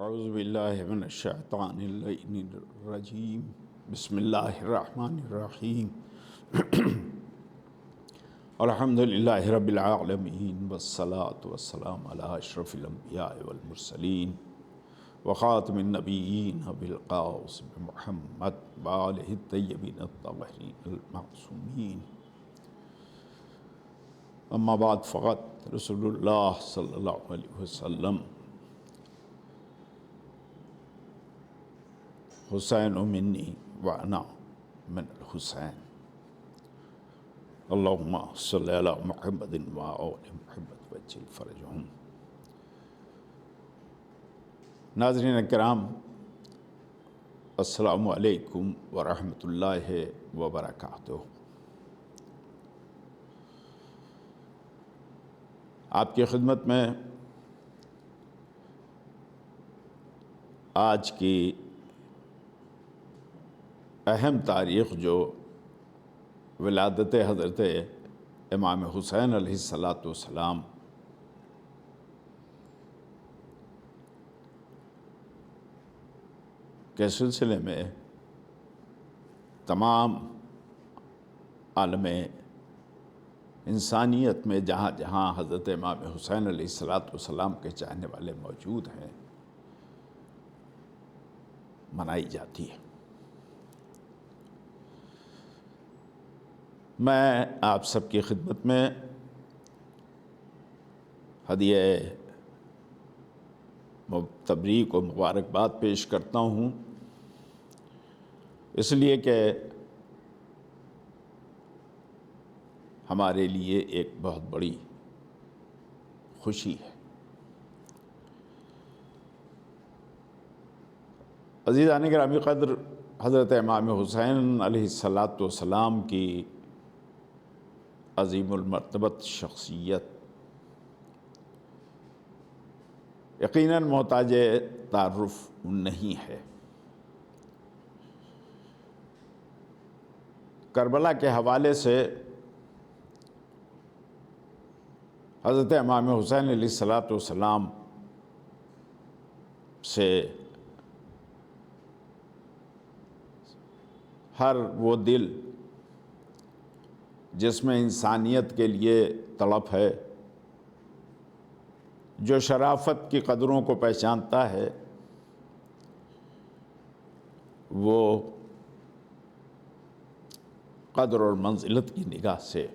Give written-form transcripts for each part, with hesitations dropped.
اعوذ باللہ من الشیطان اللعین الرجیم بسم اللہ الرحمن الرحیم الحمدللہ رب العالمین والصلاة والسلام علی اشرف الانبیاء والمرسلین وخاتم النبیین بالقاسم محمد وآلہ الطیبین الطاہرین المعصومین اما بعد فقط رسول اللہ صلی اللہ علیہ وسلم حسین منی وانا من الحسین اللہم صلی علی محمد وآل محمد وجل فرجہم۔ ناظرین اکرام، السلام علیکم ورحمۃ اللہ وبرکاتہ۔ آپ کی خدمت میں آج کی اہم تاریخ جو ولادت حضرت امام حسین علیہ السلام کے سلسلے میں تمام عالم انسانیت میں جہاں جہاں حضرت امام حسین علیہ السلام کے چاہنے والے موجود ہیں منائی جاتی ہے۔ میں آپ سب کی خدمت میں ہدیہ تبریک و مبارکباد پیش کرتا ہوں، اس لیے کہ ہمارے لیے ایک بہت بڑی خوشی ہے۔ عزیزان گرامی قدر، حضرت امام حسین علیہ السلام کی عظیم المرتبت شخصیت یقیناً محتاج تعارف نہیں ہے۔ کربلا کے حوالے سے حضرت امام حسین علیہ السلام سے ہر وہ دل جس میں انسانیت کے لیے تڑپ ہے، جو شرافت کی قدروں کو پہچانتا ہے، وہ قدر اور منزلت کی نگاہ سے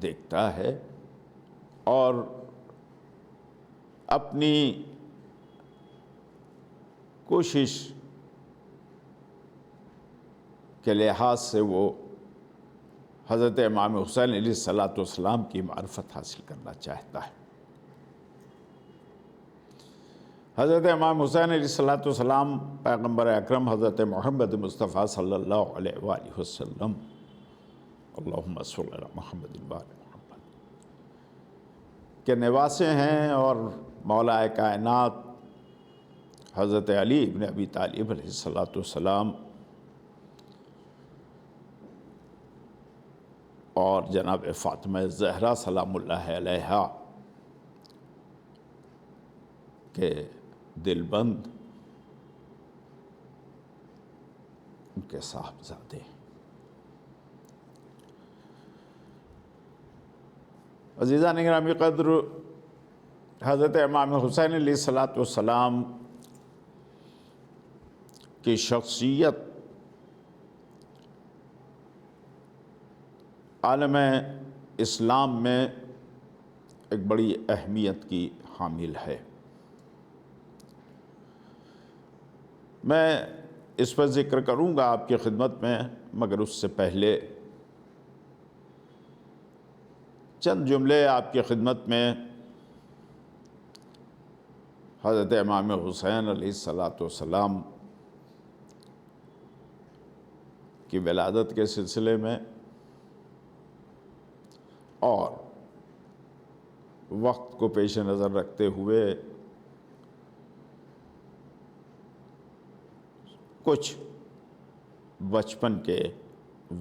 دیکھتا ہے اور اپنی کوشش کے لحاظ سے وہ حضرت امام حسین علیہ السلام کی معرفت حاصل کرنا چاہتا ہے۔ حضرت امام حسین علیہ السلام پیغمبر اکرم حضرت محمد مصطفیٰ صلی اللہ علیہ وآلہ وسلم اللہم صلی علی محمد وآل محمد کے نواسے ہیں، اور مولا کائنات حضرت علی ابن ابی طالب علیہ السلام اور جناب فاطمہ زہرا سلام اللہ علیہا کے دل بند ان کے صاحبزادے ہیں۔ عزیزان گرامی قدر، حضرت امام حسین علیہ السلام کی شخصیت عالم اسلام میں ایک بڑی اہمیت کی حامل ہے۔ میں اس پر ذکر کروں گا آپ کی خدمت میں، مگر اس سے پہلے چند جملے آپ کی خدمت میں حضرت امام حسین علیہ السلام کی ولادت کے سلسلے میں اور وقت کو پیش نظر رکھتے ہوئے کچھ بچپن کے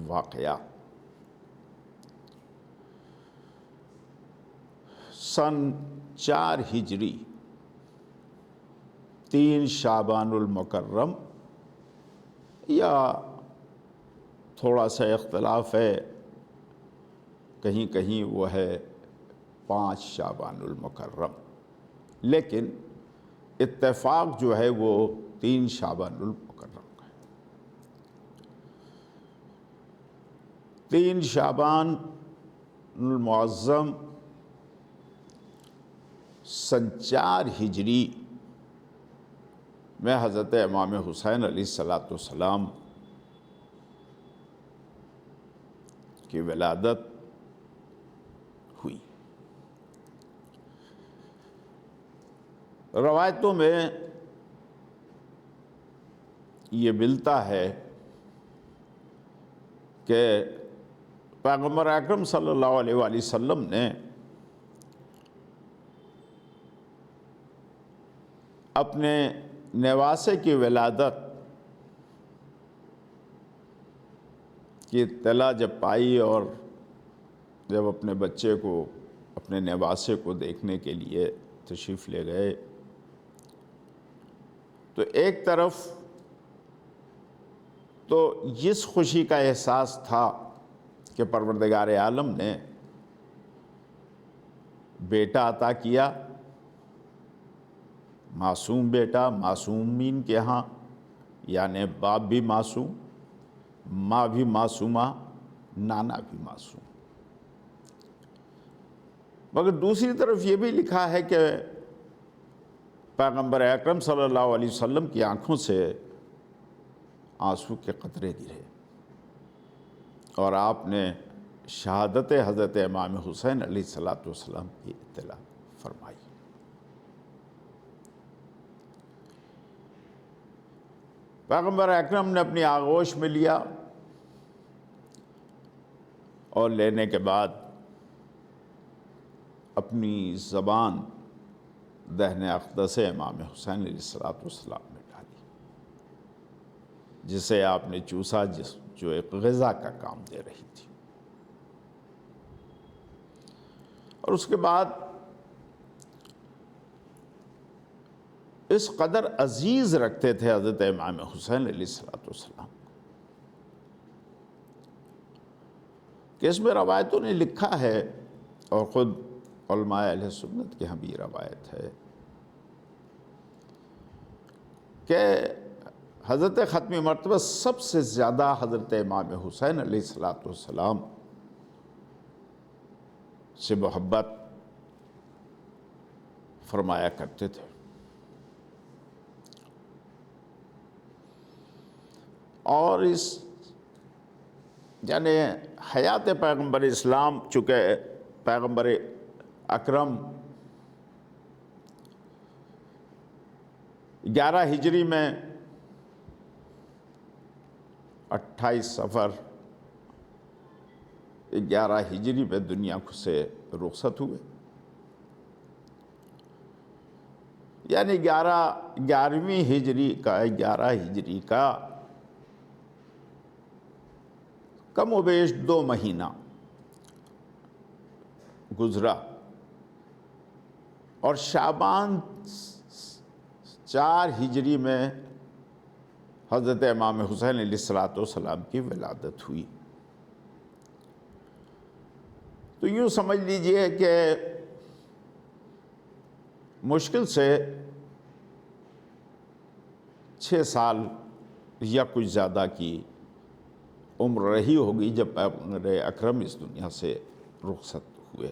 واقعات۔ سن 4 ہجری 3 شعبان المکرم، یا تھوڑا سا اختلاف ہے، کہیں کہیں وہ ہے 5 شعبان المکرم، لیکن اتفاق جو ہے وہ 3 شعبان المکرم کا ہے۔ 3 شعبان المعظم سن 4 ہجری میں حضرت امام حسین علیہ السلام کی ولادت ہوئی۔ روایتوں میں یہ ملتا ہے کہ پیغمبر اکرم صلی اللہ علیہ وآلہ وسلم نے اپنے نواسے کی ولادت کی اطلاع جب پائی اور جب اپنے بچے کو، اپنے نواسے کو دیکھنے کے لیے تشریف لے گئے، تو ایک طرف تو اس خوشی کا احساس تھا کہ پروردگار عالم نے بیٹا عطا کیا، معصوم بیٹا، معصومین کے ہاں، یعنی باپ بھی معصوم، ماں بھی معصومہ، نانا بھی معصوم۔ مگر دوسری طرف یہ بھی لکھا ہے کہ پیغمبر اکرم صلی اللہ علیہ وسلم کی آنکھوں سے آنسو کے قطرے گرے اور آپ نے شہادت حضرت امام حسین علیہ السلام کی اطلاع فرمائی۔ پیغمبر اکرم نے اپنی آغوش میں لیا اور لینے کے بعد اپنی زبان دہن اقدس امام حسین علیہ السلام میں ڈالی، جسے آپ نے چوسا، جو ایک غذا کا کام دے رہی تھی۔ اور اس کے بعد اس قدر عزیز رکھتے تھے حضرت امام حسین علیہ السلام کہ اس میں روایتوں نے لکھا ہے، اور خود علماء اہل سنت کی ہم بھی روایت ہے، کہ حضرت ختمی مرتبہ سب سے زیادہ حضرت امام حسین علیہ السلام سے محبت فرمایا کرتے تھے۔ اور اس یعنی حیات پیغمبر اسلام، چونکہ پیغمبر اکرم 11 ہجری میں 28 صفر 11 ہجری میں دنیا سے رخصت ہوئے، یعنی 11ویں ہجری کا کم و بیش 2 مہینہ گزرا، اور شعبان 4 ہجری میں حضرت امام حسین علیہ السلام کی ولادت ہوئی۔ تو یوں سمجھ لیجئے کہ مشکل سے 6 سال یا کچھ زیادہ کی عمر رہی ہوگی جب پیغمبر اکرم اس دنیا سے رخصت ہوئے۔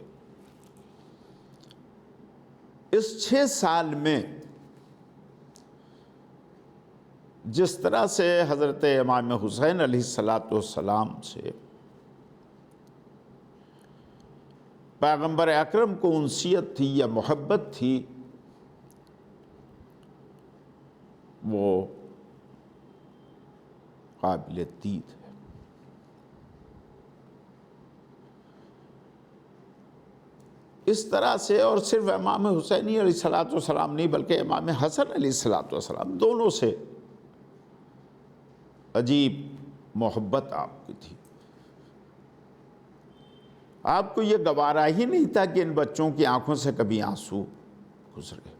اس 6 سال میں جس طرح سے حضرت امام حسین علیہ السلام سے پیغمبر اکرم کو انسیت تھی یا محبت تھی، وہ قابل دید ہے۔ اس طرح سے، اور صرف امام حسینی علیہ السلام نہیں بلکہ امام حسن علیہ السلام دونوں سے عجیب محبت آپ کی تھی۔ آپ کو یہ گوارا ہی نہیں تھا کہ ان بچوں کی آنکھوں سے کبھی آنسو گزرے۔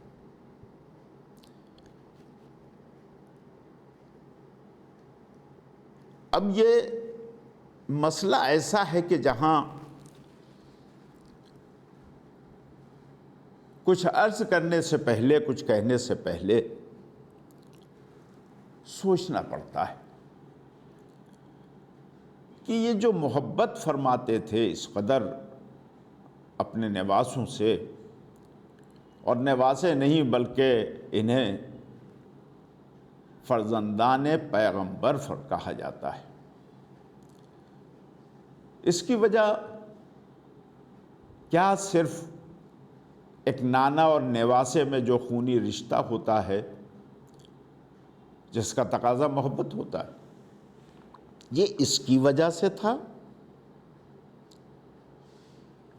اب یہ مسئلہ ایسا ہے کہ جہاں کچھ عرض کرنے سے پہلے، کچھ کہنے سے پہلے سوچنا پڑتا ہے کہ یہ جو محبت فرماتے تھے اس قدر اپنے نواسوں سے، اور نواسے نہیں بلکہ انہیں فرزندان پیغمبر کہا جاتا ہے، اس کی وجہ کیا صرف ایک نانا اور نواسے میں جو خونی رشتہ ہوتا ہے جس کا تقاضا محبت ہوتا ہے، یہ اس کی وجہ سے تھا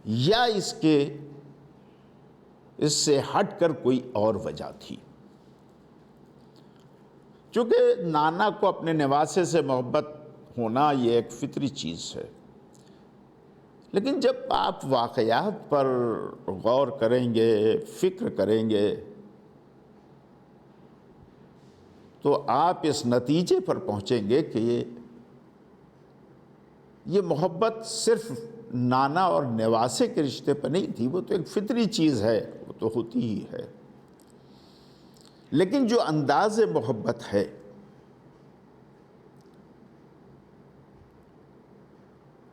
یا اس سے ہٹ کر کوئی اور وجہ تھی؟ چونکہ نانا کو اپنے نواسے سے محبت ہونا یہ ایک فطری چیز ہے، لیکن جب آپ واقعات پر غور کریں گے، فکر کریں گے، تو آپ اس نتیجے پر پہنچیں گے کہ یہ محبت صرف نانا اور نواسے کے رشتے پر نہیں تھی، وہ تو ایک فطری چیز ہے، وہ تو ہوتی ہی ہے، لیکن جو انداز محبت ہے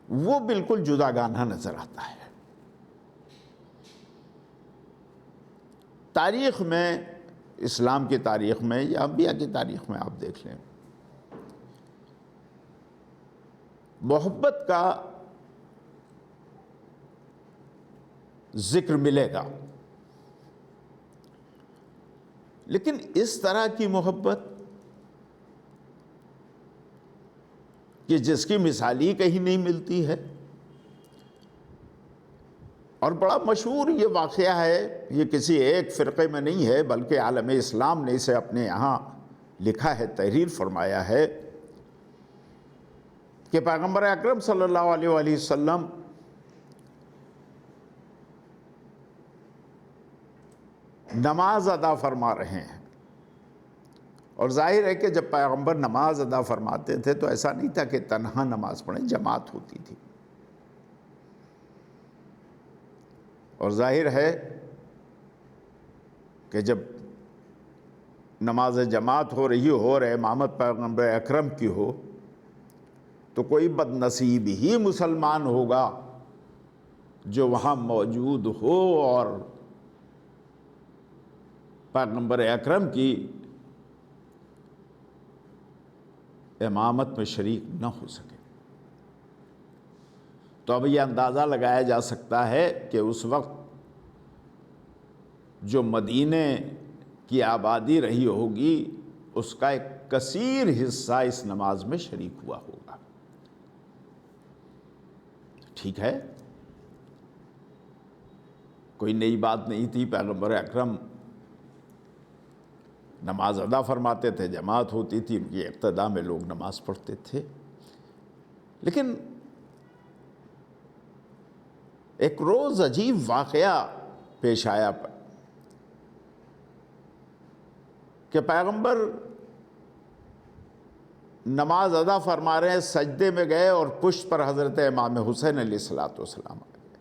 وہ بالکل جداگانہ نظر آتا ہے۔ تاریخ میں، اسلام کی تاریخ میں یا انبیاء کی تاریخ میں آپ دیکھ لیں، محبت کا ذکر ملے گا، لیکن اس طرح کی محبت کہ جس کی مثال ہی کہیں نہیں ملتی ہے۔ اور بڑا مشہور یہ واقعہ ہے، یہ کسی ایک فرقے میں نہیں ہے بلکہ عالم اسلام نے اسے اپنے یہاں لکھا ہے، تحریر فرمایا ہے کہ پیغمبر اکرم صلی اللہ علیہ وآلہ وسلم نماز ادا فرما رہے ہیں، اور ظاہر ہے کہ جب پیغمبر نماز ادا فرماتے تھے تو ایسا نہیں تھا کہ تنہا نماز پڑھیں، جماعت ہوتی تھی، اور ظاہر ہے کہ جب نماز جماعت ہو رہی ہو اور امامت پیغمبر اکرم کی ہو تو کوئی بد نصیب ہی مسلمان ہوگا جو وہاں موجود ہو اور پیغمبر اکرم کی امامت میں شریک نہ ہو سکے۔ تو اب یہ اندازہ لگایا جا سکتا ہے کہ اس وقت جو مدینے کی آبادی رہی ہوگی اس کا ایک کثیر حصہ اس نماز میں شریک ہوا ہوگا۔ ٹھیک ہے، کوئی نئی بات نہیں تھی، پیغمبر اکرم نماز ادا فرماتے تھے، جماعت ہوتی تھی، ان کی اقتداء میں لوگ نماز پڑھتے تھے، لیکن ایک روز عجیب واقعہ پیش آیا کہ پیغمبر نماز ادا فرما رہے ہیں، سجدے میں گئے اور پشت پر حضرت امام حسین علیہ السلام آ گئے،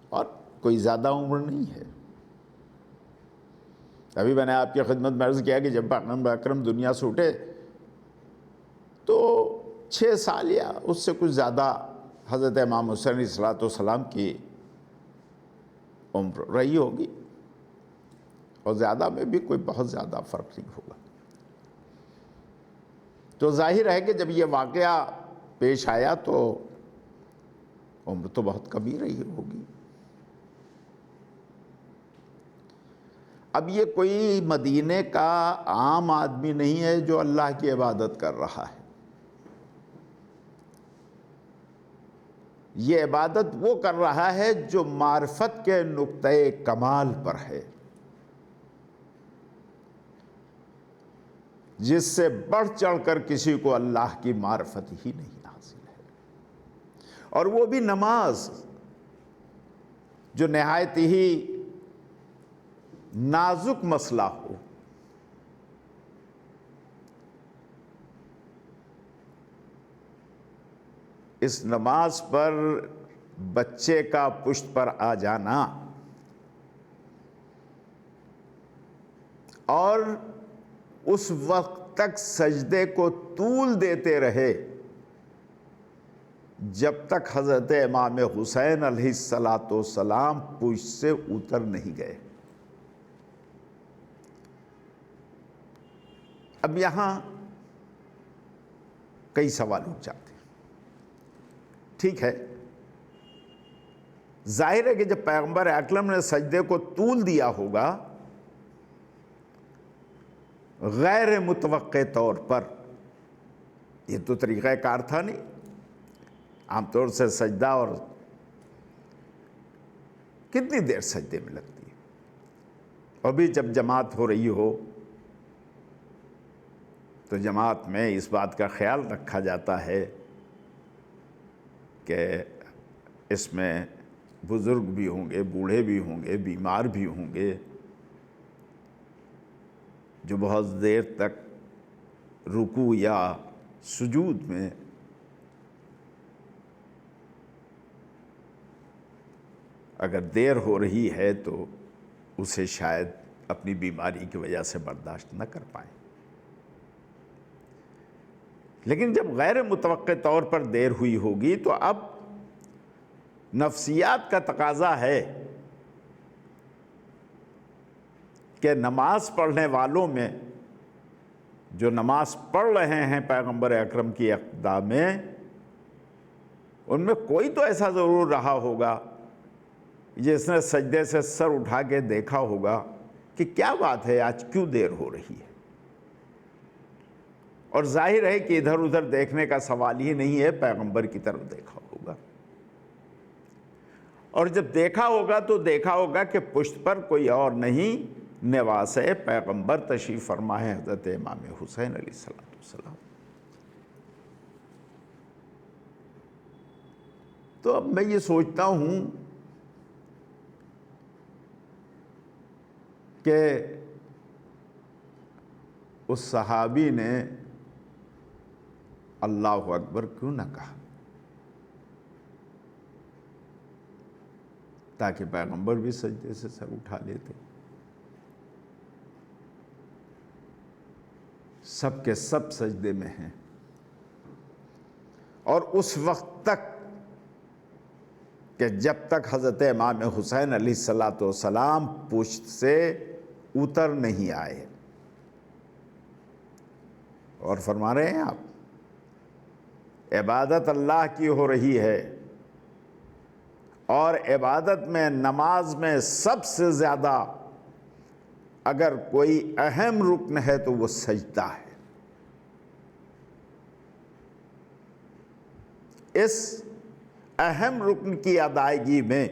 اور کوئی زیادہ عمر نہیں ہے۔ ابھی میں نے آپ کی خدمت میں عرض کیا کہ جب پیغمبر اکرم دنیا سے اٹھے تو 6 سال یا اس سے کچھ زیادہ حضرت امام حسین علیہ السلام کی عمر رہی ہوگی، اور زیادہ میں بھی کوئی بہت زیادہ فرق نہیں ہوگا۔ تو ظاہر ہے کہ جب یہ واقعہ پیش آیا تو عمر تو بہت کم ہی رہی ہوگی۔ اب یہ کوئی مدینے کا عام آدمی نہیں ہے جو اللہ کی عبادت کر رہا ہے، یہ عبادت وہ کر رہا ہے جو معرفت کے نقطۂ کمال پر ہے، جس سے بڑھ چڑھ کر کسی کو اللہ کی معرفت ہی نہیں حاصل ہے، اور وہ بھی نماز جو نہایت ہی نازک مسئلہ ہو۔ اس نماز پر بچے کا پشت پر آ جانا اور اس وقت تک سجدے کو طول دیتے رہے جب تک حضرت امام حسین علیہ السلام پشت سے اتر نہیں گئے۔ اب یہاں کئی سوال اٹھ جاتے ہیں۔ ٹھیک ہے، ظاہر ہے کہ جب پیغمبر اکرم نے سجدے کو طول دیا ہوگا غیر متوقع طور پر، یہ تو طریقہ کار تھا نہیں، عام طور سے سجدہ اور کتنی دیر سجدے میں لگتی ہے، اور بھی جب جماعت ہو رہی ہو تو جماعت میں اس بات کا خیال رکھا جاتا ہے کہ اس میں بزرگ بھی ہوں گے، بوڑھے بھی ہوں گے، بیمار بھی ہوں گے، جو بہت دیر تک رکوع یا سجود میں اگر دیر ہو رہی ہے تو اسے شاید اپنی بیماری کی وجہ سے برداشت نہ کر پائیں۔ لیکن جب غیر متوقع طور پر دیر ہوئی ہوگی تو اب نفسیات کا تقاضا ہے کہ نماز پڑھنے والوں میں جو نماز پڑھ رہے ہیں پیغمبر اکرم کی اقتداء میں، ان میں کوئی تو ایسا ضرور رہا ہوگا جس نے سجدے سے سر اٹھا کے دیکھا ہوگا کہ کیا بات ہے، آج کیوں دیر ہو رہی ہے۔ اور ظاہر ہے کہ ادھر ادھر دیکھنے کا سوال ہی نہیں ہے، پیغمبر کی طرف دیکھا ہوگا، اور جب دیکھا ہوگا تو دیکھا ہوگا کہ پشت پر کوئی اور نہیں، نواس پیغمبر تشریف فرما ہے حضرت امام حسین علیہ السلام۔ تو اب میں یہ سوچتا ہوں کہ اس صحابی نے اللہ اکبر کیوں نہ کہا، تاکہ پیغمبر بھی سجدے سے سر اٹھا لیتے۔ سب کے سب سجدے میں ہیں، اور اس وقت تک کہ جب تک حضرت امام حسین علیہ السلام پشت سے اتر نہیں آئے۔ اور فرما رہے ہیں آپ، عبادت اللہ کی ہو رہی ہے، اور عبادت میں، نماز میں سب سے زیادہ اگر کوئی اہم رکن ہے تو وہ سجدہ ہے۔ اس اہم رکن کی ادائیگی میں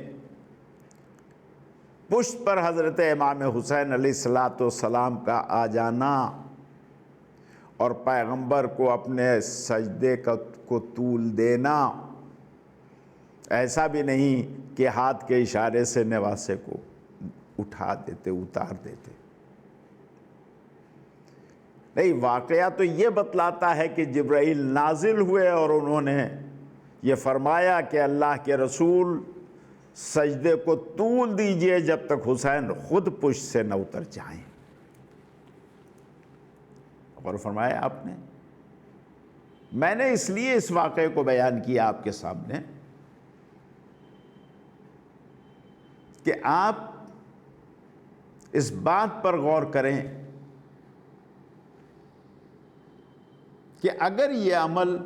پشت پر حضرت امام حسین علیہ السلام کا آ جانا اور پیغمبر کو اپنے سجدے کو طول دینا، ایسا بھی نہیں کہ ہاتھ کے اشارے سے نواسے کو اٹھا دیتے، اتار دیتے، نہیں، واقعہ تو یہ بتلاتا ہے کہ جبرائیل نازل ہوئے اور انہوں نے یہ فرمایا کہ اللہ کے رسول سجدے کو طول دیجئے جب تک حسین خود پشت سے نہ اتر جائیں۔ اور فرمایا آپ نے، میں نے اس لیے اس واقعے کو بیان کیا آپ کے سامنے کہ آپ اس بات پر غور کریں کہ اگر یہ عمل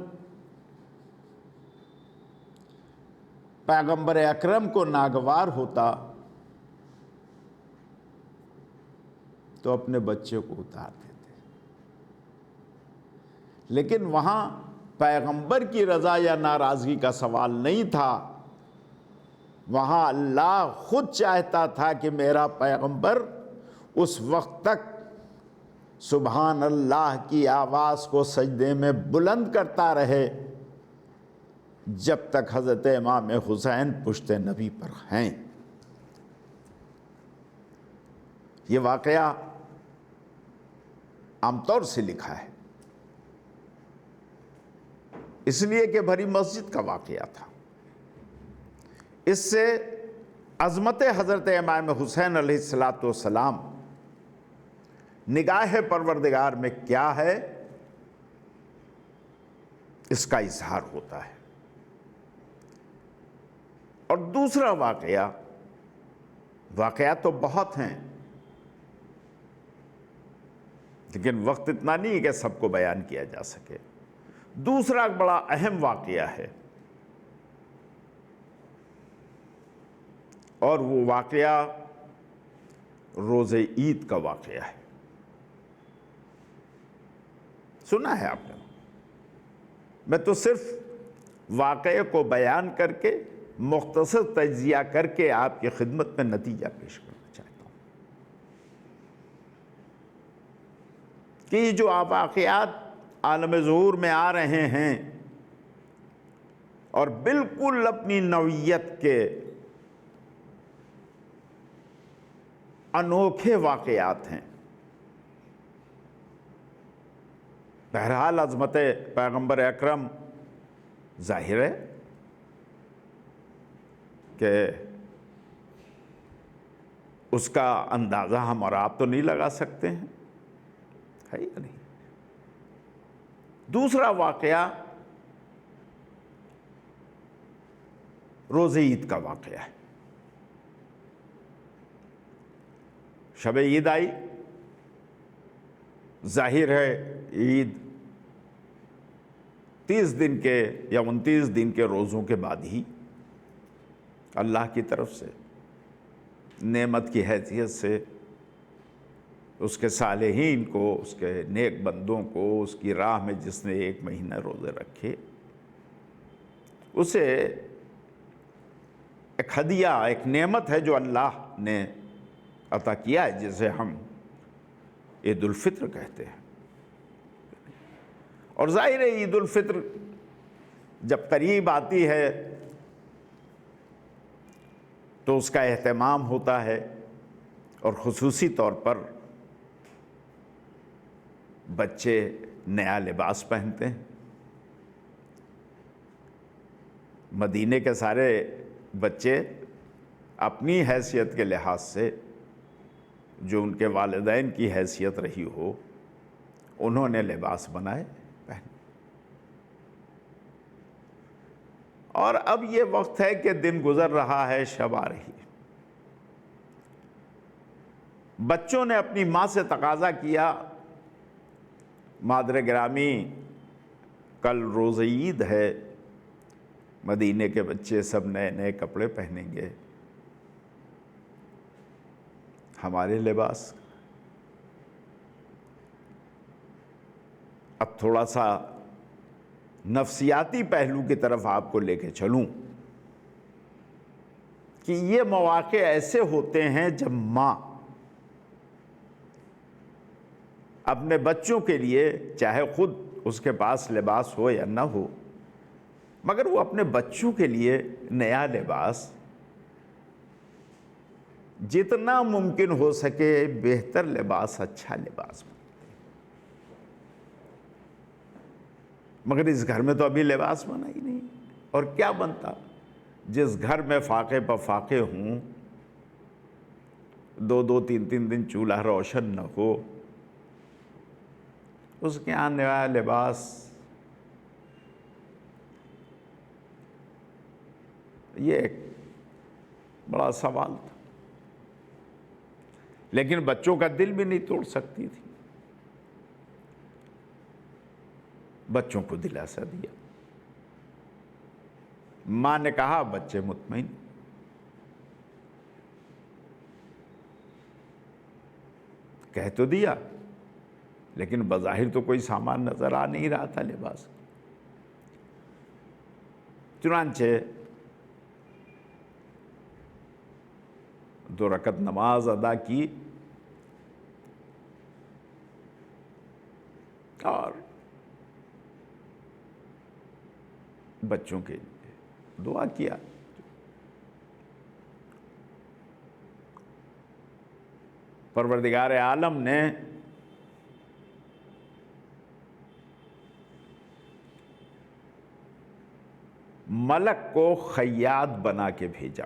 پیغمبر اکرم کو ناگوار ہوتا تو اپنے بچے کو اتار دیتے، لیکن وہاں پیغمبر کی رضا یا ناراضگی کا سوال نہیں تھا، وہاں اللہ خود چاہتا تھا کہ میرا پیغمبر اس وقت تک سبحان اللہ کی آواز کو سجدے میں بلند کرتا رہے جب تک حضرت امام حسین پشت نبی پر ہیں۔ یہ واقعہ عام طور سے لکھا ہے، اس لیے کہ بھری مسجد کا واقعہ تھا۔ اس سے عظمت حضرت امام حسین علیہ السلام نگاہ پروردگار میں کیا ہے اس کا اظہار ہوتا ہے۔ اور دوسرا واقعات تو بہت ہیں، لیکن وقت اتنا نہیں ہے کہ سب کو بیان کیا جا سکے۔ دوسرا بڑا اہم واقعہ ہے، اور وہ واقعہ روز عید کا واقعہ ہے۔ سنا ہے آپ نے؟ میں تو صرف واقعے کو بیان کر کے مختصر تجزیہ کر کے آپ کی خدمت میں نتیجہ پیش کرنا چاہتا ہوں کہ یہ جو واقعات عالم ظہور میں آ رہے ہیں اور بالکل اپنی نوعیت کے انوکھے واقعات ہیں، بہرحال عظمت پیغمبر اکرم ظاہر ہے کہ اس کا اندازہ ہم اور آپ تو نہیں لگا سکتے ہیں، ہے یا نہیں؟ دوسرا واقعہ روز عید کا واقعہ ہے۔ شب عید آئی، ظاہر ہے عید 30 دن کے یا 29 دن کے روزوں کے بعد ہی اللہ کی طرف سے نعمت کی حیثیت سے اس کے صالحین کو، اس کے نیک بندوں کو، اس کی راہ میں جس نے 1 مہینہ روزے رکھے، اسے ایک ہدیہ، ایک نعمت ہے جو اللہ نے عطا کیا ہے، جسے ہم عید الفطر کہتے ہیں۔ اور ظاہر ہے عید الفطر جب قریب آتی ہے تو اس کا اہتمام ہوتا ہے، اور خصوصی طور پر بچے نیا لباس پہنتے ہیں۔ مدینے کے سارے بچے اپنی حیثیت کے لحاظ سے، جو ان کے والدین کی حیثیت رہی ہو، انہوں نے لباس بنائے پہنے۔ اور اب یہ وقت ہے کہ دن گزر رہا ہے، شب آ رہی ہے۔ بچوں نے اپنی ماں سے تقاضا کیا، مادر گرامی کل روز عید ہے، مدینے کے بچے سب نئے نئے کپڑے پہنیں گے، ہمارے لباس۔ اب تھوڑا سا نفسیاتی پہلو کی طرف آپ کو لے کے چلوں کہ یہ مواقع ایسے ہوتے ہیں جب ماں اپنے بچوں کے لیے، چاہے خود اس کے پاس لباس ہو یا نہ ہو، مگر وہ اپنے بچوں کے لیے نیا لباس جتنا ممکن ہو سکے بہتر لباس، اچھا لباس، مگر اس گھر میں تو ابھی لباس بنا ہی نہیں۔ اور کیا بنتا؟ جس گھر میں فاقے پہ فاقے ہوں، 2 3 دن چولہا روشن نہ ہو، اس کے یہاں نیا لباس، یہ ایک بڑا سوال تھا۔ لیکن بچوں کا دل بھی نہیں توڑ سکتی تھی، بچوں کو دلاسا دیا۔ ماں نے کہا بچے مطمئن، کہہ تو دیا، لیکن بظاہر تو کوئی سامان نظر آ نہیں رہا تھا لباس۔ چنانچہ 2 رکعت نماز ادا کی اور بچوں کے لیے دعا کیا۔ پروردگار عالم نے ملک کو خیاط بنا کے بھیجا۔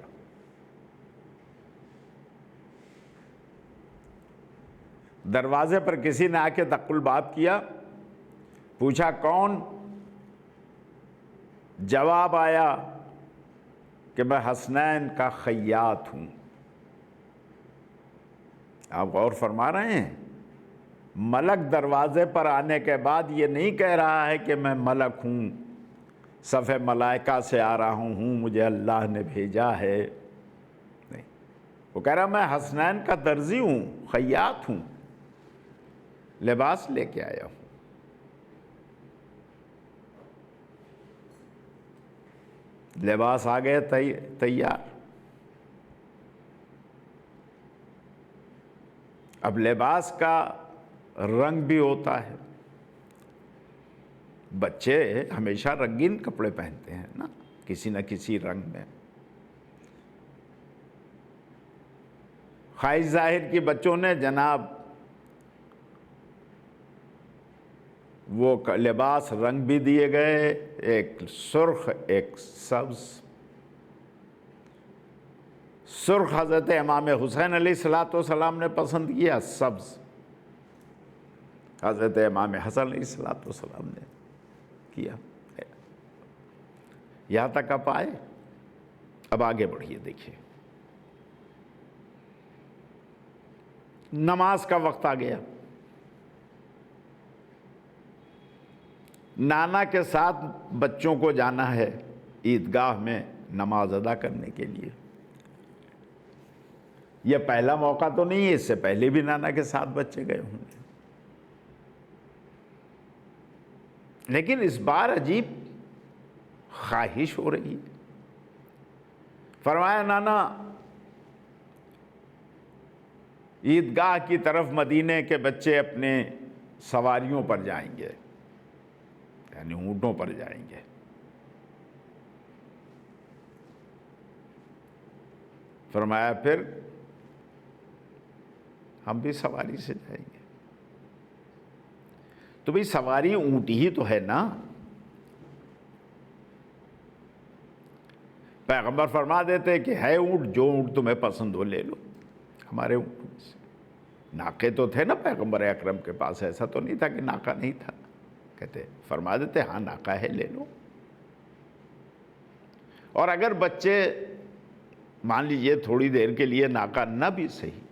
دروازے پر کسی نے آ کے دق الباب کیا، پوچھا کون؟ جواب آیا کہ میں حسنین کا خیاط ہوں۔ آپ غور فرما رہے ہیں؟ ملک دروازے پر آنے کے بعد یہ نہیں کہہ رہا ہے کہ میں ملک ہوں، صف ملائکہ سے آ رہا ہوں، مجھے اللہ نے بھیجا ہے، نہیں، وہ کہہ رہا میں حسنین کا درزی ہوں، خیاط ہوں، لباس لے کے آیا ہوں۔ لباس آ گئے تیار۔ اب لباس کا رنگ بھی ہوتا ہے، بچے ہمیشہ رنگین کپڑے پہنتے ہیں نا، کسی نہ کسی رنگ میں۔ خواہش ظاہر کی بچوں نے جناب وہ لباس رنگ بھی دیے گئے، ایک سرخ ایک سبز۔ سرخ حضرت امام حسین علیہ السلام نے پسند کیا، سبز حضرت امام حسن علیہ السلام نے کیا۔ یہاں تک آپ آئے، اب آگے بڑھیے، دیکھیے نماز کا وقت آ گیا۔ نانا کے ساتھ بچوں کو جانا ہے عیدگاہ میں نماز ادا کرنے کے لیے۔ یہ پہلا موقع تو نہیں ہے، اس سے پہلے بھی نانا کے ساتھ بچے گئے ہوں گے، لیکن اس بار عجیب خواہش ہو رہی ہے۔ فرمایا نانا عیدگاہ کی طرف مدینے کے بچے اپنے سواریوں پر جائیں گے، یعنی اونٹوں پر جائیں گے۔ فرمایا پھر ہم بھی سواری سے جائیں گے۔ تو بھئی سواری اونٹ ہی تو ہے نا۔ پیغمبر فرما دیتے کہ ہے اونٹ، جو اونٹ تمہیں پسند ہو لے لو، ہمارے اونٹ سے۔ ناقے تو تھے نا پیغمبر اکرم کے پاس، ایسا تو نہیں تھا کہ ناقہ نہیں تھا، کہتے فرما دیتے ہاں ناقہ ہے لے لو۔ اور اگر بچے مان لیجئے تھوڑی دیر کے لیے ناقہ نہ بھی صحیح،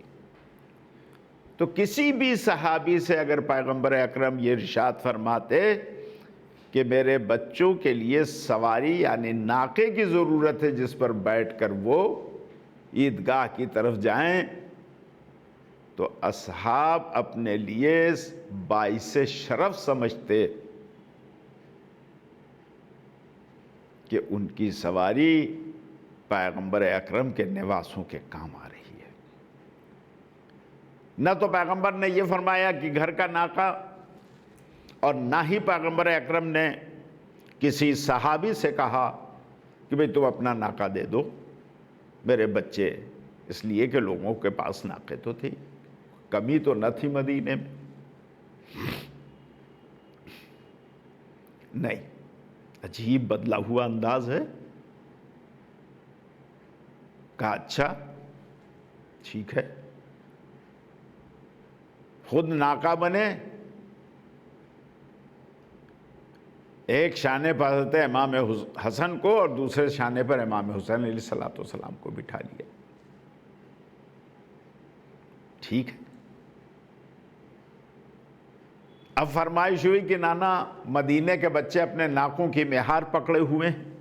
تو کسی بھی صحابی سے اگر پیغمبر اکرم یہ ارشاد فرماتے کہ میرے بچوں کے لیے سواری یعنی ناقے کی ضرورت ہے جس پر بیٹھ کر وہ عیدگاہ کی طرف جائیں، تو اصحاب اپنے لیے باعث شرف سمجھتے کہ ان کی سواری پیغمبر اکرم کے نواسوں کے کام آ رہی ہے۔ نہ تو پیغمبر نے یہ فرمایا کہ گھر کا ناقہ، اور نہ ہی پیغمبر اکرم نے کسی صحابی سے کہا کہ بھئی تم اپنا ناقہ دے دو میرے بچے، اس لیے کہ لوگوں کے پاس ناقے تو تھی، کمی تو نہ تھی مدینے میں۔ نہیں، عجیب بدلا ہوا انداز ہے۔ کہا اچھا ٹھیک ہے، خود ناقہ بنے، ایک شانے پر حضرت امام حسن کو اور دوسرے شانے پر امام حسین علیہ السلام کو بٹھا لیا۔ ٹھیک ہے، اب فرمائش ہوئی کہ نانا مدینے کے بچے اپنے ناقوں کی مہار پکڑے ہوئے ہیں۔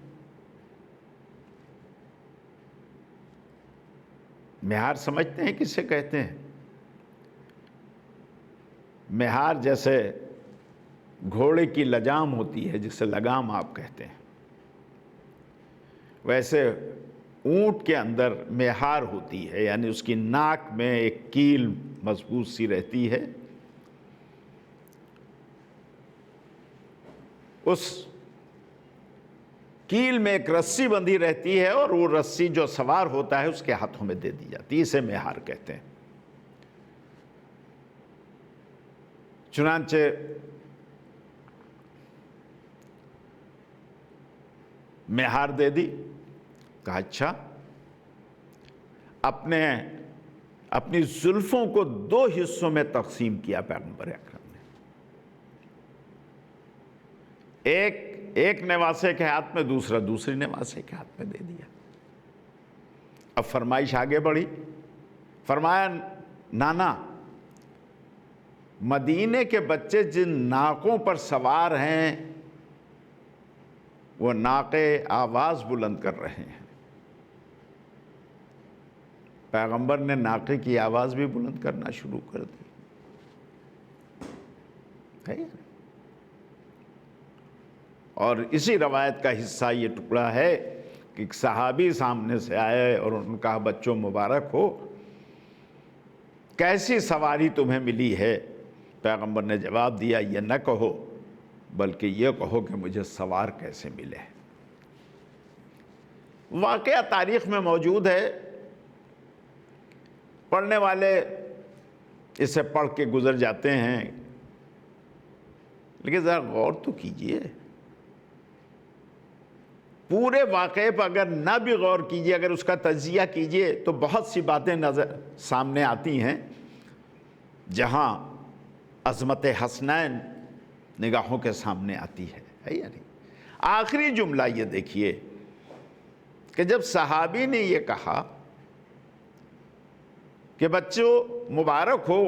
مہار سمجھتے ہیں کسے کہتے ہیں؟ مہار جیسے گھوڑے کی لجام ہوتی ہے، جسے لگام آپ کہتے ہیں، ویسے اونٹ کے اندر مہار ہوتی ہے، یعنی اس کی ناک میں ایک کیل مضبوط سی رہتی ہے، اس کیل میں ایک رسی بندھی رہتی ہے، اور وہ رسی جو سوار ہوتا ہے اس کے ہاتھوں میں دے دی جاتی ہے، اسے مہار کہتے ہیں۔ چنانچہ مہار دے دی. کہا اچھا. اپنی زلفوں کو 2 حصوں میں تقسیم کیا پیغمبر اکرم نے. ایک نواسے کے ہاتھ میں، دوسرے نواسے کے ہاتھ میں دے دیا. اب فرمائش آگے بڑھی. فرمایا نانا، مدینے کے بچے جن ناقوں پر سوار ہیں وہ ناقے آواز بلند کر رہے ہیں. پیغمبر نے ناقے کی آواز بھی بلند کرنا شروع کر دی. اور اسی روایت کا حصہ یہ ٹکڑا ہے کہ ایک صحابی سامنے سے آئے اور انہوں نے کہا بچوں مبارک ہو، کیسی سواری تمہیں ملی ہے؟ پیغمبر نے جواب دیا یہ نہ کہو بلکہ یہ کہو کہ مجھے سوار کیسے ملے. واقعہ تاریخ میں موجود ہے، پڑھنے والے اسے پڑھ کے گزر جاتے ہیں، لیکن ذرا غور تو کیجئے. پورے واقعے پر اگر نہ بھی غور کیجئے، اگر اس کا تجزیہ کیجئے تو بہت سی باتیں سامنے آتی ہیں جہاں عظمت حسنین نگاہوں کے سامنے آتی ہے یا نہیں؟ آخری جملہ یہ دیکھیے کہ جب صحابی نے یہ کہا کہ بچوں مبارک ہو،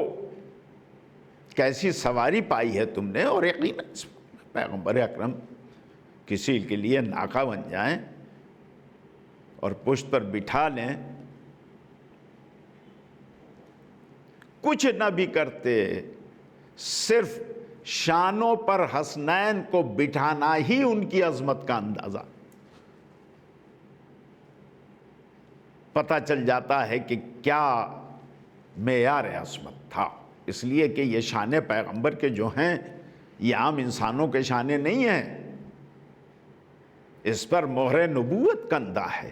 کیسی سواری پائی ہے تم نے، اور یقیناً پیغمبر اکرم کسی کے لیے ناقہ بن جائیں اور پشت پر بٹھا لیں، کچھ نہ بھی کرتے، صرف شانوں پر حسنین کو بٹھانا ہی ان کی عظمت کا اندازہ پتہ چل جاتا ہے کہ کیا معیار عظمت تھا. اس لیے کہ یہ شان پیغمبر کے جو ہیں یہ عام انسانوں کے شانے نہیں ہیں، اس پر مہر نبوت کندہ ہے،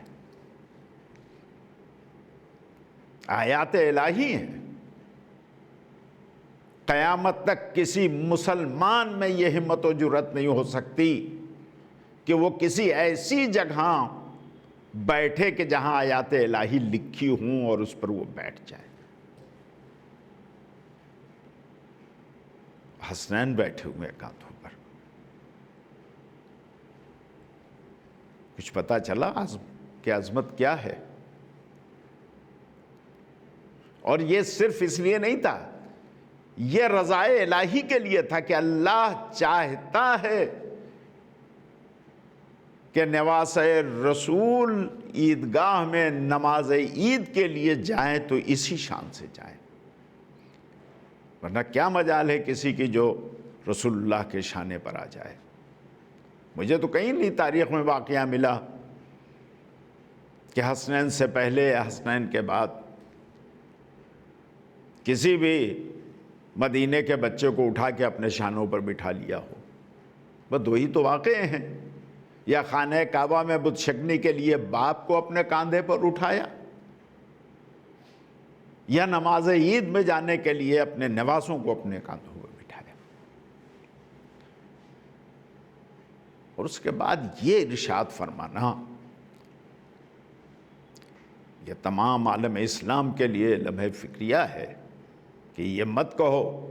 آیات الہی ہیں. قیامت تک کسی مسلمان میں یہ ہمت و جرات نہیں ہو سکتی کہ وہ کسی ایسی جگہ بیٹھے کہ جہاں آیات الہی لکھی ہوں اور اس پر وہ بیٹھ جائے. حسنین بیٹھے ہوئے کاندھوں پر. کچھ پتا چلا کہ عظمت کیا ہے؟ اور یہ صرف اس لیے نہیں تھا، یہ رضائے الہی کے لیے تھا کہ اللہ چاہتا ہے کہ نواسۂ رسول عیدگاہ میں نماز عید کے لیے جائیں تو اسی شان سے جائیں، ورنہ کیا مجال ہے کسی کی جو رسول اللہ کے شانے پر آ جائے. مجھے تو کہیں نہیں تاریخ میں واقعہ ملا کہ حسنین سے پہلے یا حسنین کے بعد کسی بھی مدینے کے بچے کو اٹھا کے اپنے شانوں پر بٹھا لیا ہو. بس 2 ہی تو واقعے ہیں، یا خانہ کعبہ میں بت شکنی کے لیے باپ کو اپنے کاندھے پر اٹھایا، یا نماز عید میں جانے کے لیے اپنے نواسوں کو اپنے کاندھوں پر بٹھایا. اور اس کے بعد یہ ارشاد فرمانا، یہ تمام عالم اسلام کے لیے لمحہ فکریہ ہے کہ یہ مت کہو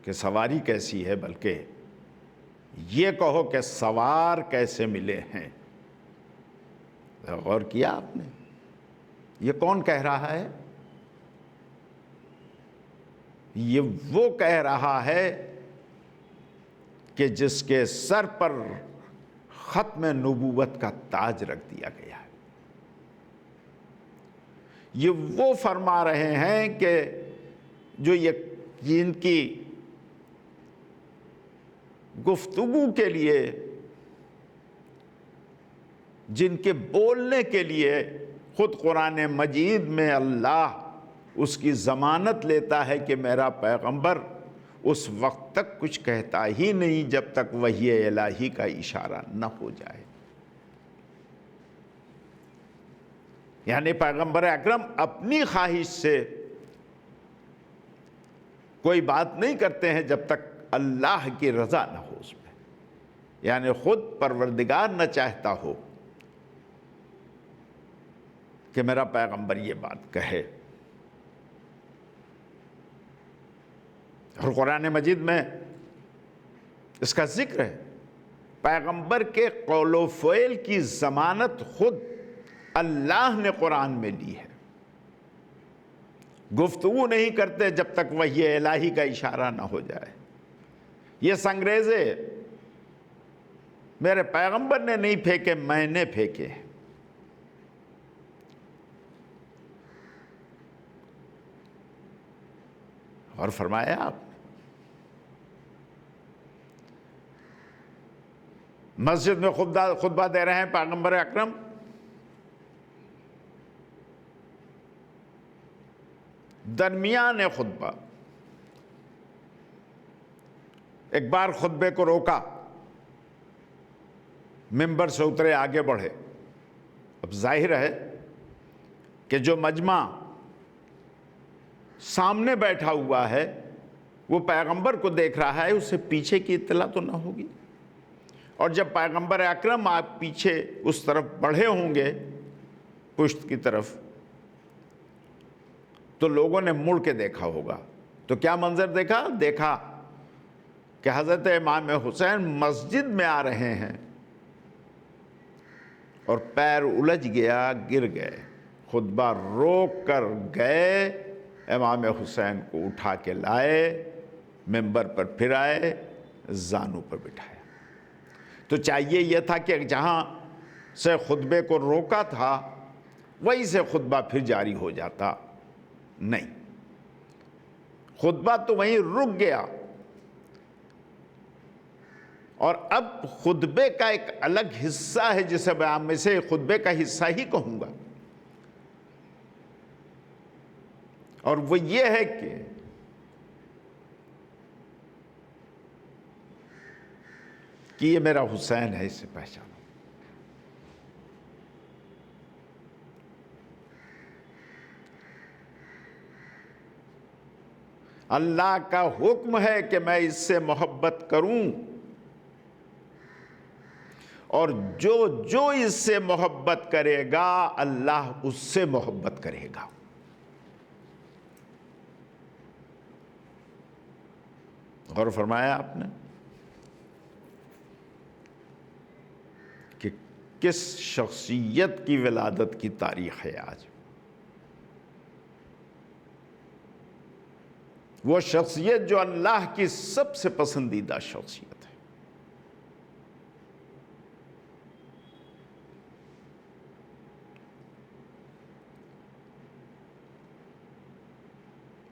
کہ سواری کیسی ہے، بلکہ یہ کہو کہ سوار کیسے ملے ہیں. غور کیا آپ نے؟ یہ کون کہہ رہا ہے؟ یہ وہ کہہ رہا ہے کہ جس کے سر پر ختم نبوت کا تاج رکھ دیا گیا ہے. یہ وہ فرما رہے ہیں کہ جو جن کی گفتگو کے لیے، جن کے بولنے کے لیے خود قرآن مجید میں اللہ اس کی ضمانت لیتا ہے کہ میرا پیغمبر اس وقت تک کچھ کہتا ہی نہیں جب تک وحی الہی کا اشارہ نہ ہو جائے. یعنی پیغمبر اکرم اپنی خواہش سے کوئی بات نہیں کرتے ہیں جب تک اللہ کی رضا نہ ہو اس میں، یعنی خود پروردگار نہ چاہتا ہو کہ میرا پیغمبر یہ بات کہے. اور قرآن مجید میں اس کا ذکر ہے. پیغمبر کے قول و فعل کی ضمانت خود اللہ نے قرآن میں لی ہے. گفتگو نہیں کرتے جب تک وحی الہی کا اشارہ نہ ہو جائے. یہ سنگریزے میرے پیغمبر نے نہیں پھینکے، میں نے پھینکے. اور فرمایا آپ مسجد میں خطبہ دے رہے ہیں پیغمبر اکرم، درمیان خطبہ ایک بار خطبے کو روکا، ممبر سے اترے، آگے بڑھے. اب ظاہر ہے کہ جو مجمع سامنے بیٹھا ہوا ہے وہ پیغمبر کو دیکھ رہا ہے، اسے پیچھے کی اطلاع تو نہ ہوگی. اور جب پیغمبر اکرم آپ پیچھے اس طرف بڑھے ہوں گے پشت کی طرف، تو لوگوں نے مڑ کے دیکھا ہوگا. تو کیا منظر دیکھا کہ حضرت امام حسین مسجد میں آ رہے ہیں اور پیر الجھ گیا، گر گئے. خطبہ روک کر گئے، امام حسین کو اٹھا کے لائے، ممبر پر پھر آئے، زانو پر بٹھایا. تو چاہیے یہ تھا کہ جہاں سے خطبے کو روکا تھا وہیں سے خطبہ پھر جاری ہو جاتا. نہیں، خطبہ تو وہیں رک گیا. اور اب خطبے کا ایک الگ حصہ ہے جسے میں سے خطبے کا حصہ ہی کہوں گا، اور وہ یہ ہے کہ یہ میرا حسین ہے، اسے پہچانو. اللہ کا حکم ہے کہ میں اس سے محبت کروں، اور جو اس سے محبت کرے گا اللہ اس سے محبت کرے گا. غور فرمایا آپ نے کہ کس شخصیت کی ولادت کی تاریخ ہے آج. وہ شخصیت جو اللہ کی سب سے پسندیدہ شخصیت ہے.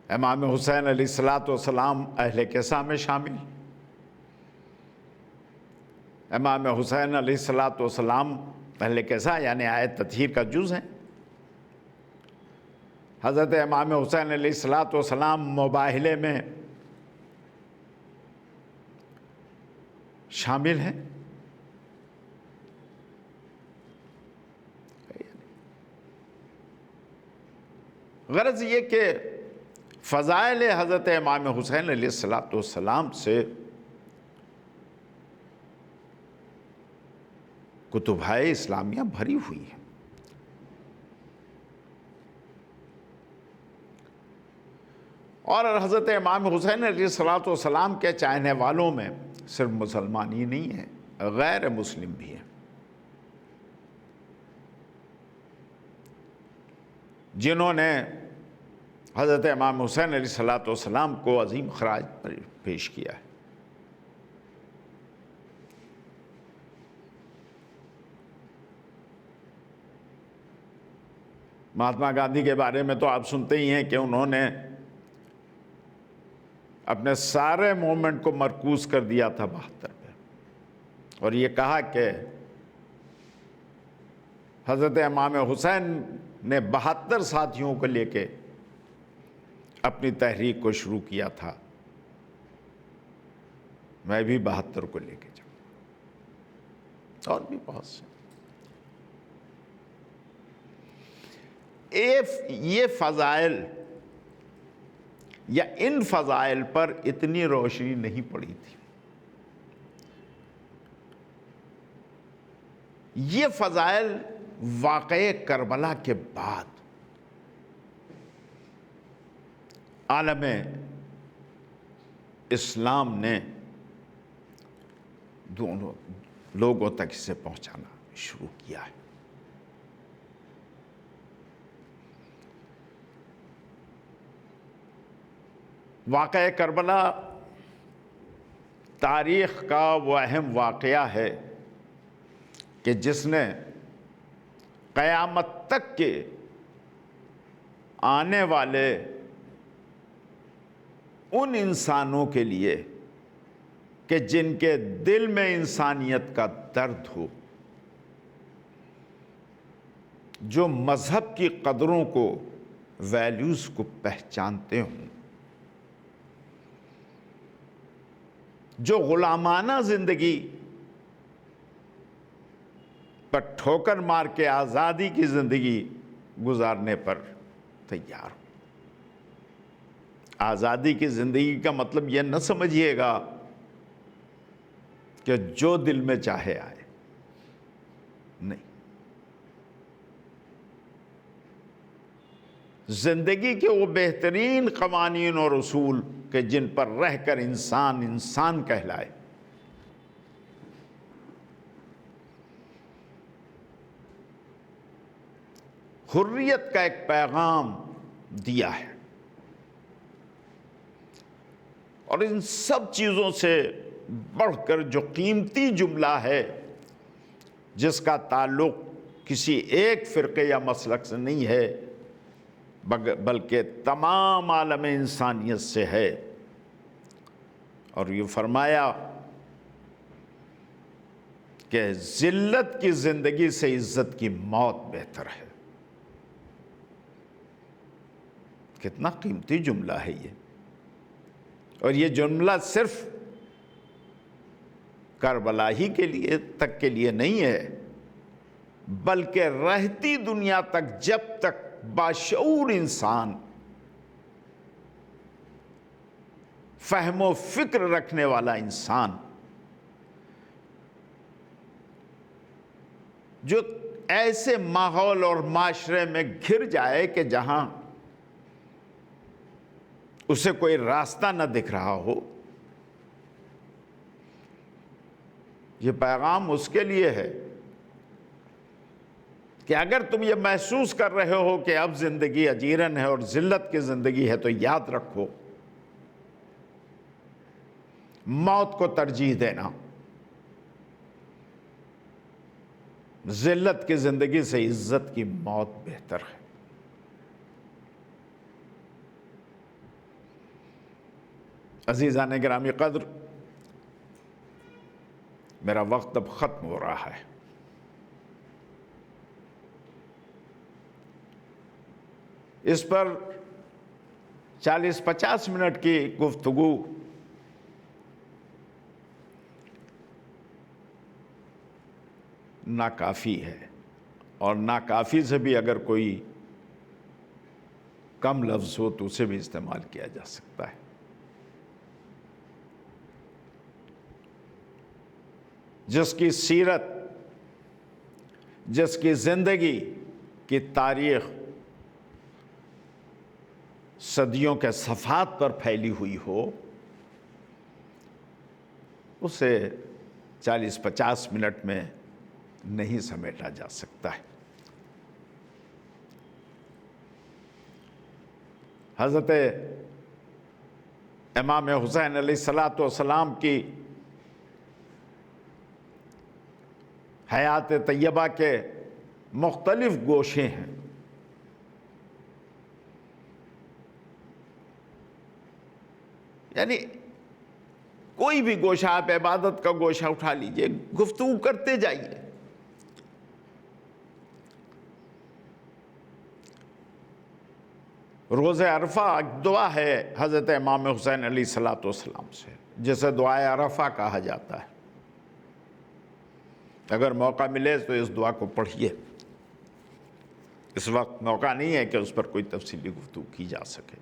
امام حسین علیہ السلام اہل کسا میں شامل. امام حسین علیہ السلام اہل کسا یعنی آیت تطہیر کا جز ہیں. حضرت امام حسین علیہ السلام مباہلے میں شامل ہیں. غرض یہ کہ فضائل حضرت امام حسین علیہ السلام سے کتبۂ اسلامیہ بھری ہوئی ہے. اور حضرت امام حسین علیہ السلام کے چاہنے والوں میں صرف مسلمان ہی نہیں ہیں، غیر مسلم بھی ہیں، جنہوں نے حضرت امام حسین علیہ السلام کو عظیم خراج پیش کیا ہے. مہاتما گاندھی کے بارے میں تو آپ سنتے ہی ہیں کہ انہوں نے اپنے سارے موومنٹ کو مرکوز کر دیا تھا 72 پہ، اور یہ کہا کہ حضرت امام حسین نے 72 ساتھیوں کو لے کے اپنی تحریک کو شروع کیا تھا، میں بھی 72 کو لے کے جاؤں. اور بھی بہت سے. یہ فضائل یا ان فضائل پر اتنی روشنی نہیں پڑی تھی. یہ فضائل واقعے کربلا کے بعد عالم اسلام نے دونوں لوگوں تک اسے پہنچانا شروع کیا ہے۔ واقعہ کربلا تاریخ کا وہ اہم واقعہ ہے کہ جس نے قیامت تک کے آنے والے ان انسانوں کے لیے کہ جن کے دل میں انسانیت کا درد ہو، جو مذہب کی قدروں کو، ویلیوز کو پہچانتے ہوں، جو غلامانہ زندگی پر ٹھوکر مار کے آزادی کی زندگی گزارنے پر تیار ہو۔ آزادی کی زندگی کا مطلب یہ نہ سمجھیے گا کہ جو دل میں چاہے آئے، نہیں۔ زندگی کے وہ بہترین قوانین اور اصول کہ جن پر رہ کر انسان انسان کہلائے، حریت کا ایک پیغام دیا ہے۔ اور ان سب چیزوں سے بڑھ کر جو قیمتی جملہ ہے، جس کا تعلق کسی ایک فرقے یا مسلک سے نہیں ہے بلکہ تمام عالم انسانیت سے ہے، اور یہ فرمایا کہ ذلت کی زندگی سے عزت کی موت بہتر ہے۔ کتنا قیمتی جملہ ہے یہ، اور یہ جملہ صرف کربلا ہی کے لیے تک کے لیے نہیں ہے، بلکہ رہتی دنیا تک، جب تک باشعور انسان، فہم و فکر رکھنے والا انسان، جو ایسے ماحول اور معاشرے میں گھر جائے کہ جہاں اسے کوئی راستہ نہ دکھ رہا ہو، یہ پیغام اس کے لیے ہے کہ اگر تم یہ محسوس کر رہے ہو کہ اب زندگی اجیرن ہے اور ذلت کی زندگی ہے، تو یاد رکھو موت کو ترجیح دینا ذلت کی زندگی سے عزت کی موت بہتر ہے۔ عزیزان گرامی قدر، میرا وقت اب ختم ہو رہا ہے۔ اس پر 40-50 منٹ کی گفتگو ناکافی ہے، اور ناکافی سے بھی اگر کوئی کم لفظ ہو تو اسے بھی استعمال کیا جا سکتا ہے۔ جس کی سیرت، جس کی زندگی کی تاریخ صدیوں کے صفحات پر پھیلی ہوئی ہو، اسے 40-50 منٹ میں نہیں سمیٹا جا سکتا ہے۔ حضرت امام حسین علیہ السلام کی حیات طیبہ کے مختلف گوشے ہیں۔ یعنی کوئی بھی گوشہ، آپ عبادت کا گوشہ اٹھا لیجئے، گفتگو کرتے جائیے۔ روز عرفہ ایک دعا ہے حضرت امام حسین علیہ السلام سے، جسے دعائے عرفہ کہا جاتا ہے۔ اگر موقع ملے تو اس دعا کو پڑھیے۔ اس وقت موقع نہیں ہے کہ اس پر کوئی تفصیلی گفتگو کی جا سکے۔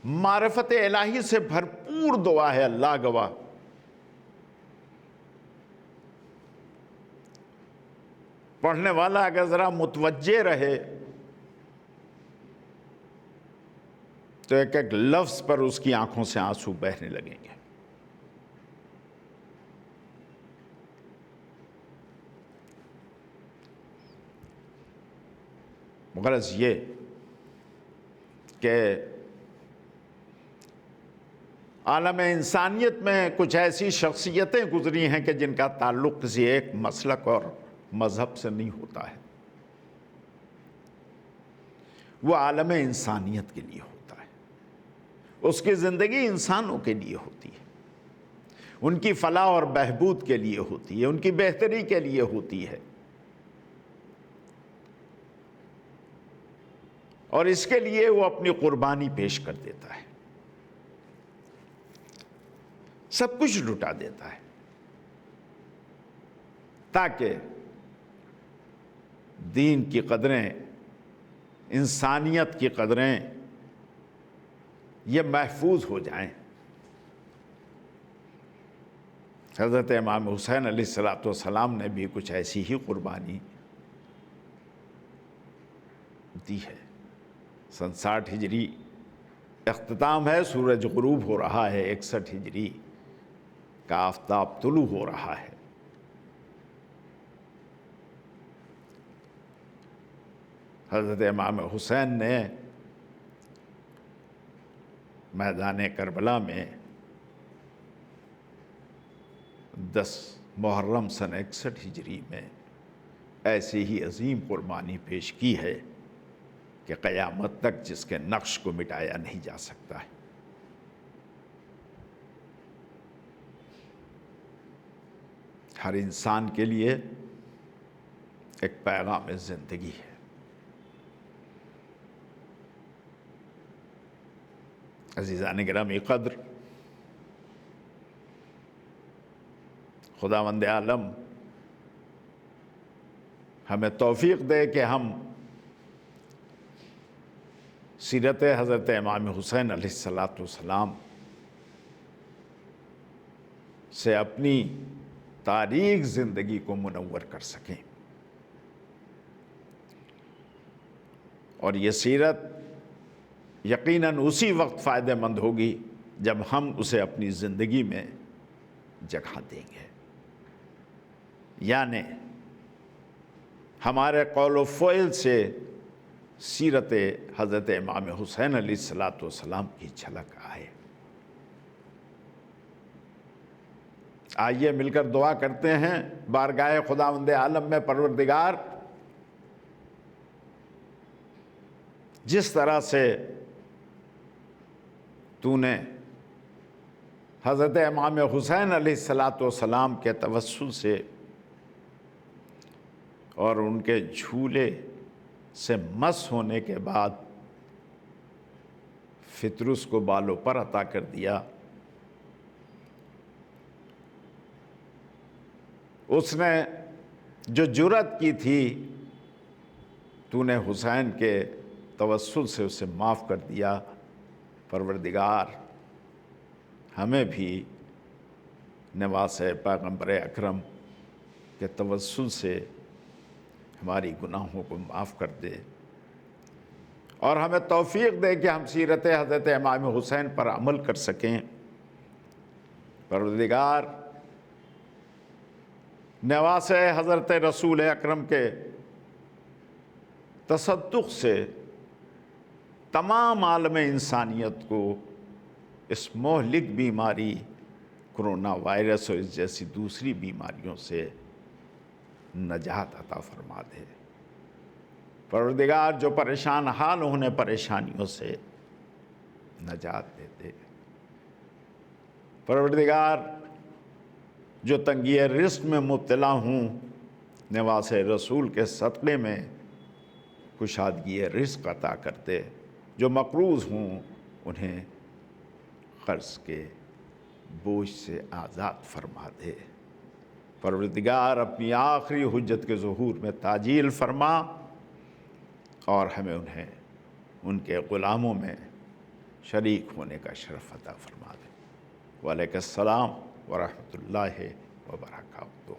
معرفت الہی سے بھرپور دعا ہے، اللہ گواہ۔ پڑھنے والا اگر ذرا متوجہ رہے تو ایک ایک لفظ پر اس کی آنکھوں سے آنسو بہنے لگیں گے۔ غرض یہ کہ عالم انسانیت میں کچھ ایسی شخصیتیں گزری ہیں کہ جن کا تعلق کسی ایک مسلک اور مذہب سے نہیں ہوتا ہے، وہ عالم انسانیت کے لیے ہوتا ہے، اس کی زندگی انسانوں کے لیے ہوتی ہے، ان کی فلاح اور بہبود کے لیے ہوتی ہے، ان کی بہتری کے لیے ہوتی ہے، اور اس کے لیے وہ اپنی قربانی پیش کر دیتا ہے، سب کچھ لٹا دیتا ہے تاکہ دین کی قدریں، انسانیت کی قدریں یہ محفوظ ہو جائیں۔ حضرت امام حسین علیہ السلام نے بھی کچھ ایسی ہی قربانی دی ہے۔ 67 ہجری اختتام ہے، سورج غروب ہو رہا ہے، 61 ہجری کا آفتاب طلوع ہو رہا ہے۔ حضرت امام حسین نے میدان کربلا میں 10 محرم سن 61 ہجری میں ایسی ہی عظیم قربانی پیش کی ہے کہ قیامت تک جس کے نقش کو مٹایا نہیں جا سکتا ہے۔ ہر انسان کے لیے ایک پیغام زندگی ہے۔ عزیزان گرامی قدر، خداوند عالم ہمیں توفیق دے کہ ہم سیرت حضرت امام حسین علیہ السلام سے اپنی تاریخ زندگی کو منور کر سکیں، اور یہ سیرت یقیناً اسی وقت فائدہ مند ہوگی جب ہم اسے اپنی زندگی میں جگہ دیں گے، یعنی ہمارے قول و فعل سے سیرت حضرت امام حسین علیہ السلام کی جھلک آئے۔ آئیے مل کر دعا کرتے ہیں بارگاہ خداوند عالم میں، پروردگار جس طرح سے تو نے حضرت امام حسین علیہ السلام کے توسل سے اور ان کے جھولے سے مس ہونے کے بعد فطرس کو بالوں پر عطا کر دیا، اس نے جو جرأت کی تھی تو نے حسین کے توسل سے اسے معاف کر دیا۔ پروردگار ہمیں بھی نواس پیغمبر اکرم کے توسل سے ہماری گناہوں کو معاف کر دے، اور ہمیں توفیق دے کہ ہم سیرت حضرت امام حسین پر عمل کر سکیں۔ پروردگار نواس حضرت رسول اکرم کے تصدق سے تمام عالم انسانیت کو اس مہلک بیماری کرونا وائرس اور اس جیسی دوسری بیماریوں سے نجات عطا فرما دے۔ پروردگار جو پریشان حال انہیں پریشانیوں سے نجات دے دے۔ پروردگار جو تنگی رزق میں مبتلا ہوں، نواس رسول کے صدقے میں کشادگی رزق عطا کرتے، جو مقروض ہوں انہیں قرض کے بوجھ سے آزاد فرما دے۔ پروردگار اپنی آخری حجت کے ظہور میں تعجیل فرما اور ہمیں انہیں ان کے غلاموں میں شریک ہونے کا شرف عطا فرما دے۔ وعلیکم السلام ورحمۃ اللہ وبرکاتہ۔